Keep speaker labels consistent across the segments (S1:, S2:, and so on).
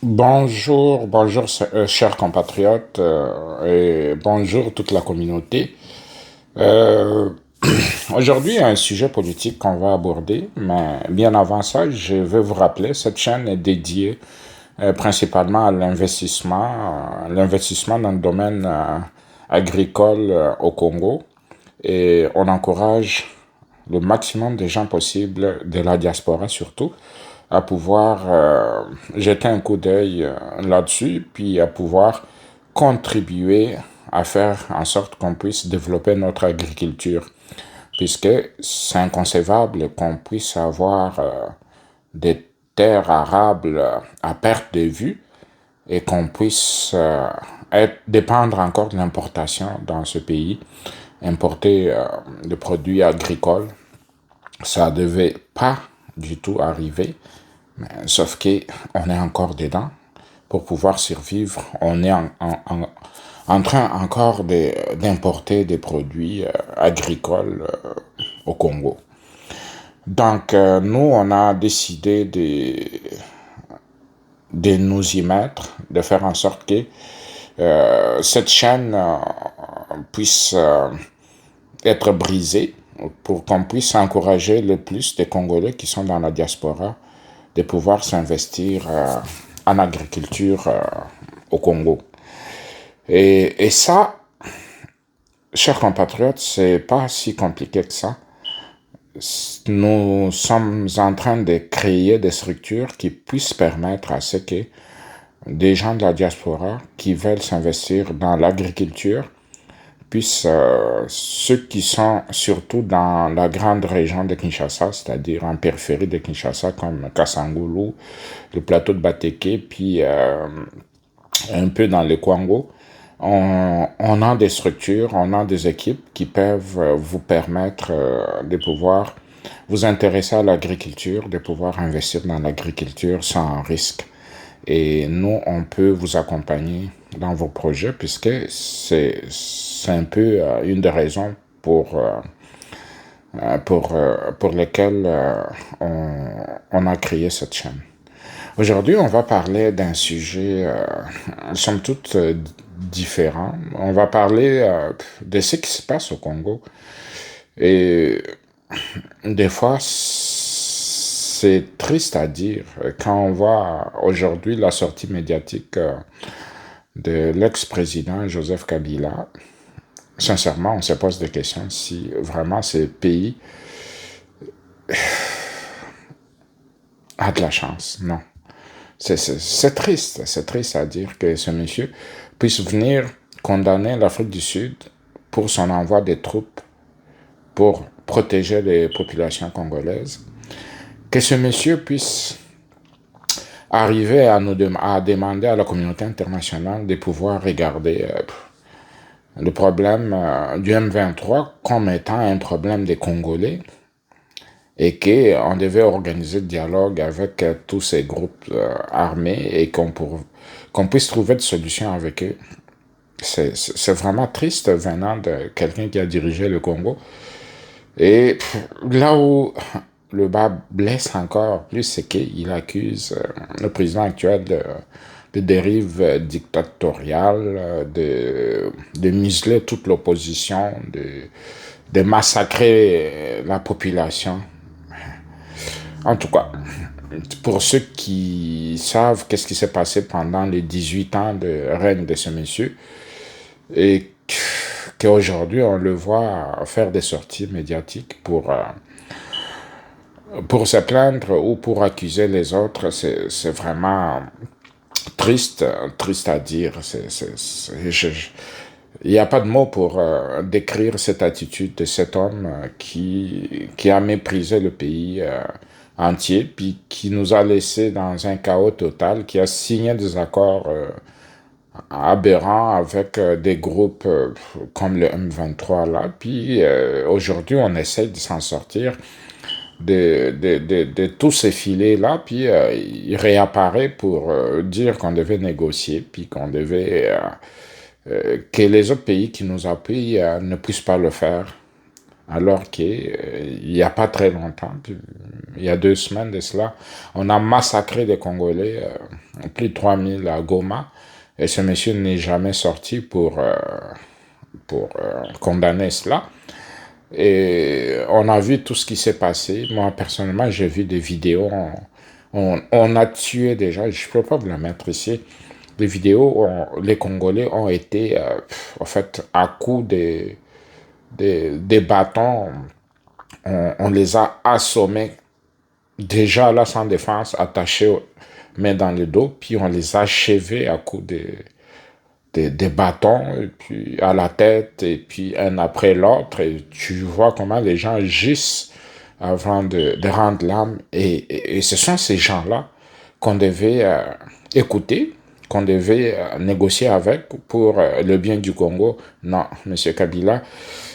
S1: Bonjour, chers compatriotes, et bonjour toute la communauté. Euh, Aujourd'hui, il y a un sujet politique qu'on va aborder, mais bien avant ça, je veux vous rappeler, cette chaîne est dédiée principalement à l'investissement dans le domaine agricole au Congo, et on encourage le maximum de gens possibles, de la diaspora surtout, à pouvoir jeter un coup d'œil là-dessus, puis à pouvoir contribuer à faire en sorte qu'on puisse développer notre agriculture, puisque c'est inconcevable qu'on puisse avoir des terres arables à perte de vue et qu'on puisse dépendre encore de l'importation dans ce pays, importer des produits agricoles. Ça devait pas du tout arriver, sauf qu'on est encore dedans. Pour pouvoir survivre, on est en train encore d'importer des produits agricoles au Congo. Donc, nous, on a décidé de nous y mettre, de faire en sorte que cette chaîne puisse être brisée pour qu'on puisse encourager le plus de Congolais qui sont dans la diaspora de pouvoir s'investir en agriculture au Congo. Et ça, chers compatriotes, c'est pas si compliqué que ça. Nous sommes en train de créer des structures qui puissent permettre à ce que des gens de la diaspora qui veulent s'investir dans l'agriculture puissent, ceux qui sont surtout dans la grande région de Kinshasa, c'est-à-dire en périphérie de Kinshasa, comme Kassangulu, le plateau de Bateke, puis un peu dans le Congo, on a des structures, on a des équipes qui peuvent vous permettre de pouvoir vous intéresser à l'agriculture, de pouvoir investir dans l'agriculture sans risque. Et nous, on peut vous accompagner dans vos projets puisque c'est un peu une des raisons pour lesquelles on a créé cette chaîne. Aujourd'hui, on va parler d'un sujet, somme toute, différent. On va parler de ce qui se passe au Congo. Et des fois, c'est triste à dire quand on voit aujourd'hui la sortie médiatique de l'ex-président Joseph Kabila. Sincèrement, on se pose des questions si vraiment ce pays a de la chance. Non. C'est triste à dire que ce monsieur puisse venir condamner l'Afrique du Sud pour son envoi des troupes pour protéger les populations congolaises. Que ce monsieur puisse arriver à demander à la communauté internationale de pouvoir regarder le problème du M23 comme étant un problème des Congolais et qu'on devait organiser le dialogue avec tous ces groupes armés et qu'on puisse trouver des solutions avec eux. C'est vraiment triste venant de quelqu'un qui a dirigé le Congo. Et là où le bas blesse encore plus, c'est qu'il accuse le président actuel de dérive dictatoriale, de museler toute l'opposition, de massacrer la population. En tout cas, pour ceux qui savent qu'est-ce qui s'est passé pendant les 18 ans de règne de ce monsieur, et qu'aujourd'hui on le voit faire des sorties médiatiques pour se plaindre ou pour accuser les autres, c'est vraiment triste, triste à dire. Il n'y a pas de mots pour décrire cette attitude de cet homme qui a méprisé le pays entier, puis qui nous a laissé dans un chaos total, qui a signé des accords aberrants avec des groupes comme le M23 là. Puis aujourd'hui, on essaie de s'en sortir de tous ces filets-là, puis il réapparaît pour dire qu'on devait négocier, puis qu'on devait que les autres pays qui nous appuient ne puissent pas le faire. Alors qu'il n'y a pas très longtemps, il y a 2 semaines de cela, on a massacré des Congolais plus de 3000 à Goma, et ce monsieur n'est jamais sorti pour condamner cela. Et on a vu tout ce qui s'est passé. Moi, personnellement, j'ai vu des vidéos. On a tué déjà, je ne peux pas vous la mettre ici. Les vidéos, les Congolais ont été, en fait, à coups des bâtons. On les a assommés, déjà là, sans défense, attachés, main dans le dos. Puis on les a achevés à coups des bâtons, et puis à la tête, et puis un après l'autre, et tu vois comment les gens agissent avant de rendre l'âme. Et ce sont ces gens-là qu'on devait écouter, qu'on devait négocier avec pour le bien du Congo. Non, M. Kabila,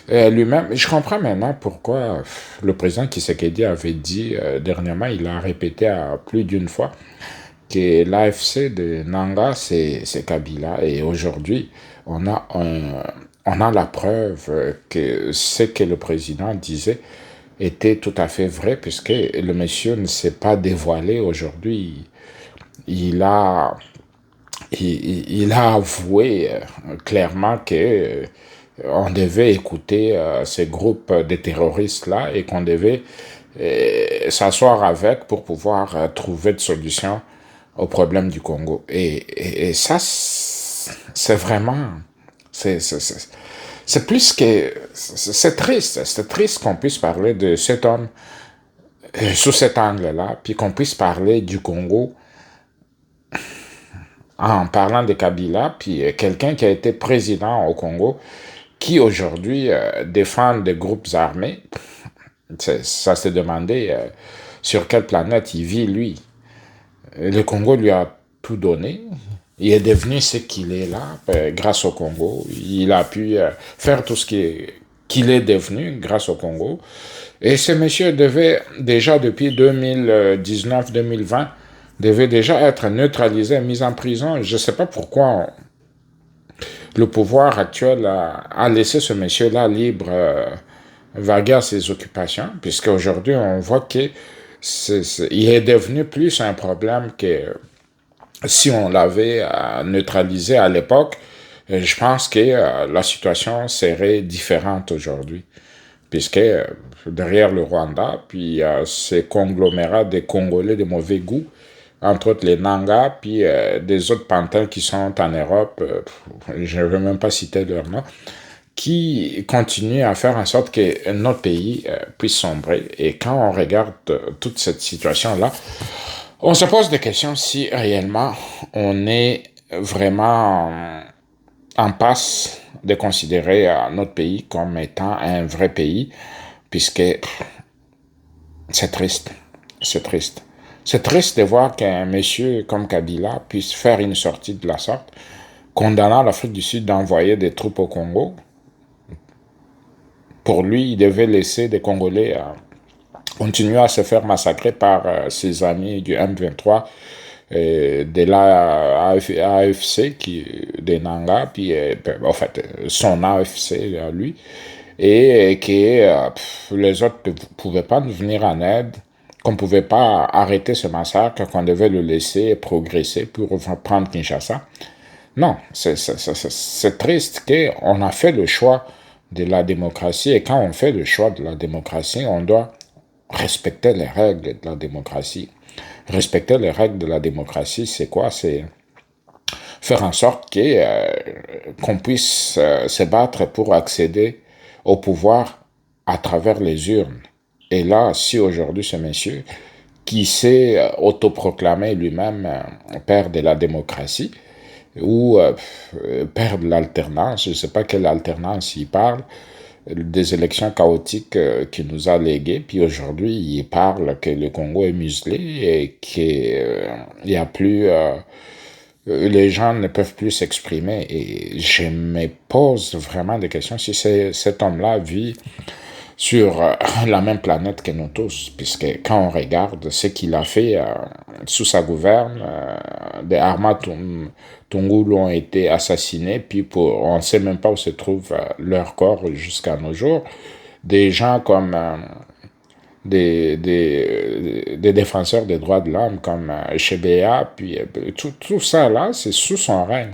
S1: lui-même, je comprends maintenant pourquoi le président Tshisekedi avait dit dernièrement, il a répété à plus d'une fois, que l'AFC de Nanga, c'est Kabila. Et aujourd'hui, on a la preuve que ce que le président disait était tout à fait vrai, puisque le monsieur ne s'est pas dévoilé aujourd'hui. Il a, il a avoué clairement que on devait écouter ces groupes de terroristes-là et qu'on devait s'asseoir avec pour pouvoir trouver des solutions au problème du Congo. Et ça, c'est vraiment... C'est plus que... C'est triste. C'est triste qu'on puisse parler de cet homme sous cet angle-là, puis qu'on puisse parler du Congo en parlant de Kabila, puis quelqu'un qui a été président au Congo, qui aujourd'hui défend des groupes armés. Ça s'est demandé sur quelle planète il vit, lui. Le Congo lui a tout donné. Il est devenu ce qu'il est là grâce au Congo. Il a pu faire tout ce qu'il est devenu grâce au Congo. Et ce monsieur devait déjà depuis 2019-2020 devait déjà être neutralisé, mis en prison. Je ne sais pas pourquoi le pouvoir actuel a laissé ce monsieur-là libre, vaguer à ses occupations, puisque aujourd'hui on voit qu'il est devenu plus un problème que si on l'avait neutralisé à l'époque. Je pense que la situation serait différente aujourd'hui, puisque derrière le Rwanda, puis il y a ces conglomérats des Congolais de mauvais goût, entre autres les Nanga, puis des autres pantins qui sont en Europe, je ne veux même pas citer leur nom, qui continuent à faire en sorte que notre pays puisse sombrer. Et quand on regarde toute cette situation-là, on se pose des questions si réellement on est vraiment en passe de considérer notre pays comme étant un vrai pays, puisque c'est triste, c'est triste. C'est triste de voir qu'un monsieur comme Kabila puisse faire une sortie de la sorte, condamnant l'Afrique du Sud d'envoyer des troupes au Congo. Pour lui, il devait laisser des Congolais continuer à se faire massacrer par ses amis du M23, de l'AFC, des Nanga, puis en fait, son AFC à lui, et que les autres ne pouvaient pas nous venir en aide, qu'on ne pouvait pas arrêter ce massacre, qu'on devait le laisser progresser pour prendre Kinshasa. Non, c'est triste qu'on a fait le choix de la démocratie, et quand on fait le choix de la démocratie, on doit respecter les règles de la démocratie. Respecter les règles de la démocratie, c'est quoi? C'est faire en sorte qu'on puisse se battre pour accéder au pouvoir à travers les urnes. Et là, si aujourd'hui ce monsieur qui s'est autoproclamé lui-même père de la démocratie, ou père de l'alternance, je ne sais pas quelle alternance il parle, des élections chaotiques qu'il nous a léguées, puis aujourd'hui il parle que le Congo est muselé et qu'il n'y a plus... les gens ne peuvent plus s'exprimer. Et je me pose vraiment des questions si cet homme-là vit sur la même planète que nous tous, puisque quand on regarde ce qu'il a fait sous sa gouverne, des Arma Tungulu ont été assassinés, puis on ne sait même pas où se trouve leur corps jusqu'à nos jours. Des gens comme des défenseurs des droits de l'homme comme Chebea, puis tout ça là, c'est sous son règne.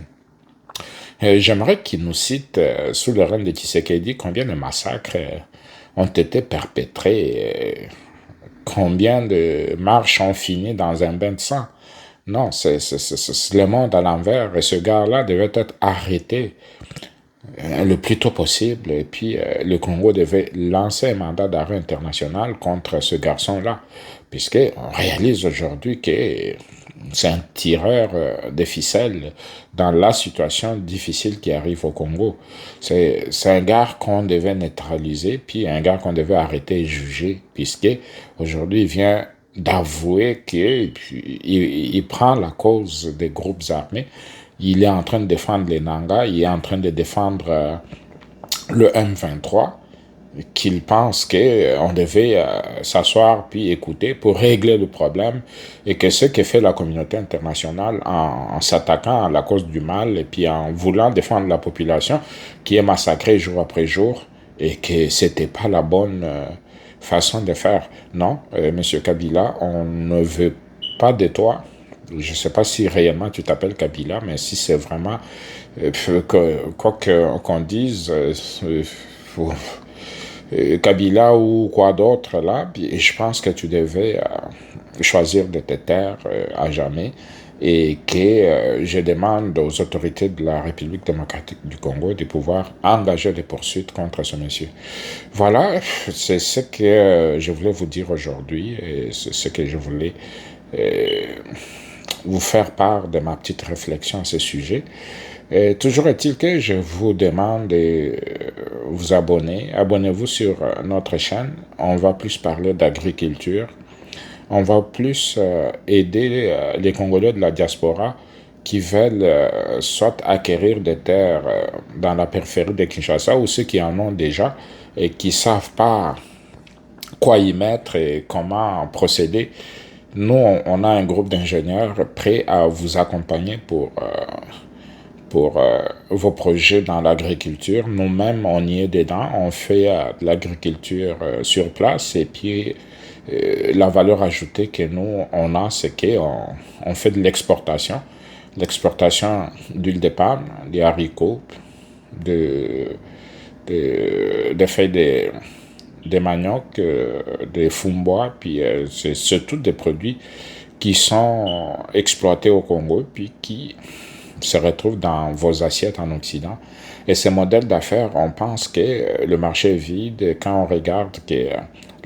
S1: J'aimerais qu'il nous cite, sous le règne de Tshisekedi, combien de massacres ont été perpétrés, combien de marches ont fini dans un bain de sang. Non, c'est le monde à l'envers, et ce gars-là devait être arrêté le plus tôt possible. Et puis, le Congo devait lancer un mandat d'arrêt international contre ce garçon-là, puisqu'on réalise aujourd'hui que c'est un tireur de ficelles dans la situation difficile qui arrive au Congo. C'est un gars qu'on devait neutraliser, puis un gars qu'on devait arrêter et juger, puisque aujourd'hui il vient d'avouer qu'il il prend la cause des groupes armés. Il est en train de défendre les Nangas, il est en train de défendre le M23, qu'il pense qu'on devait s'asseoir puis écouter pour régler le problème, et que ce que fait la communauté internationale en s'attaquant à la cause du mal et puis en voulant défendre la population qui est massacrée jour après jour, et que c'était pas la bonne façon de faire. Non, Monsieur Kabila, on ne veut pas de toi. Je ne sais pas si réellement tu t'appelles Kabila, mais si c'est vraiment quoi qu'on dise, Kabila ou quoi d'autre là, je pense que tu devais choisir de te taire à jamais, et que je demande aux autorités de la République démocratique du Congo de pouvoir engager des poursuites contre ce monsieur. Voilà, c'est ce que je voulais vous dire aujourd'hui, et c'est ce que je voulais vous faire part de ma petite réflexion à ce sujet. Toujours est-il que je vous demande de vous abonner. Abonnez-vous sur notre chaîne. On va plus parler d'agriculture. On va plus aider les Congolais de la diaspora qui veulent soit acquérir des terres dans la périphérie de Kinshasa, ou ceux qui en ont déjà et qui ne savent pas quoi y mettre et comment procéder. Nous, on a un groupe d'ingénieurs prêts à vous accompagner pour vos projets dans l'agriculture. Nous-mêmes, on y est dedans. On fait de l'agriculture sur place, et puis la valeur ajoutée que nous, on a, c'est qu'on fait de l'exportation. L'exportation d'huile de palme, des haricots, des feuilles des manioc, des fumbois, puis c'est tous des produits qui sont exploités au Congo, puis qui se retrouvent dans vos assiettes en Occident. Et ces modèles d'affaires, on pense que le marché est vide quand on regarde que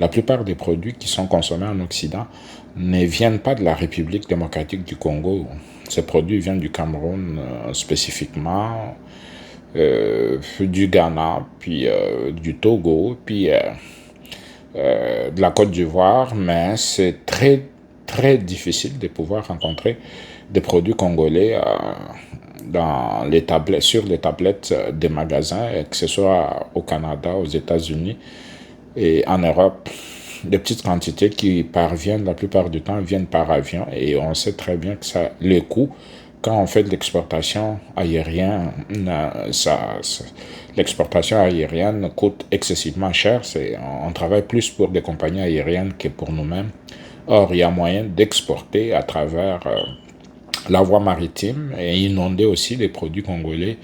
S1: la plupart des produits qui sont consommés en Occident ne viennent pas de la République démocratique du Congo. Ces produits viennent du Cameroun spécifiquement, du Ghana, puis du Togo, puis de la Côte d'Ivoire, mais c'est très, très difficile de pouvoir rencontrer des produits congolais dans les tablettes, sur les tablettes des magasins, que ce soit au Canada, aux États-Unis et en Europe. De petites quantités qui parviennent, la plupart du temps, viennent par avion, et on sait très bien que ça, les coûts, quand on fait de l'exportation aérienne, l'exportation aérienne coûte excessivement cher. On travaille plus pour des compagnies aériennes que pour nous-mêmes. Or, il y a moyen d'exporter à travers la voie maritime et inonder aussi les produits congolais,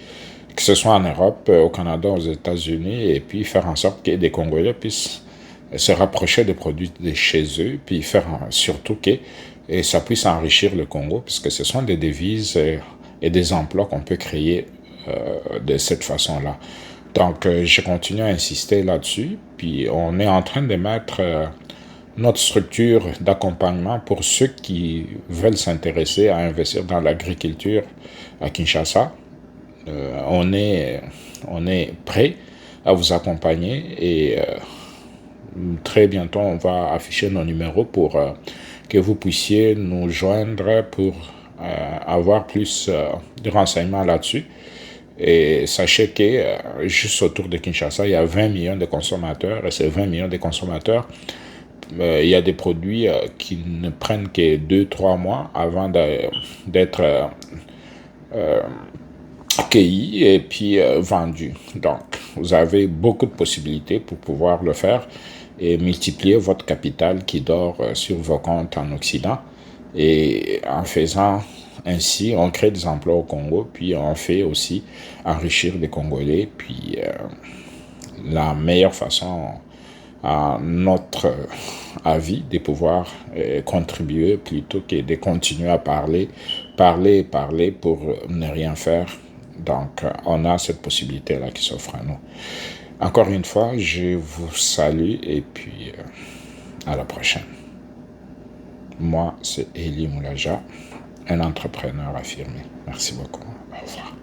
S1: que ce soit en Europe, au Canada, aux États-Unis, et puis faire en sorte que des Congolais puissent se rapprocher des produits de chez eux, puis faire surtout que ça puisse enrichir le Congo, puisque ce sont des devises et des emplois qu'on peut créer de cette façon-là. Donc, je continue à insister là-dessus, puis on est en train de mettre notre structure d'accompagnement pour ceux qui veulent s'intéresser à investir dans l'agriculture à Kinshasa. On est prêt à vous accompagner, et très bientôt on va afficher nos numéros pour que vous puissiez nous joindre pour avoir plus de renseignements là-dessus. Et sachez que juste autour de Kinshasa, il y a 20 millions de consommateurs, et ces 20 millions de consommateurs, il y a des produits qui ne prennent que 2-3 mois avant d'être cueillis et puis vendus. Donc, vous avez beaucoup de possibilités pour pouvoir le faire. et multiplier votre capital qui dort sur vos comptes en Occident. Et en faisant ainsi, on crée des emplois au Congo, puis on fait aussi enrichir les Congolais. Puis la meilleure façon, à notre avis, de pouvoir contribuer plutôt que de continuer à parler, parler, parler pour ne rien faire. Donc, on a cette possibilité-là qui s'offre à nous. Encore une fois, je vous salue et puis à la prochaine. Moi, c'est Eli Moulaja, un entrepreneur affirmé. Merci beaucoup. Au revoir.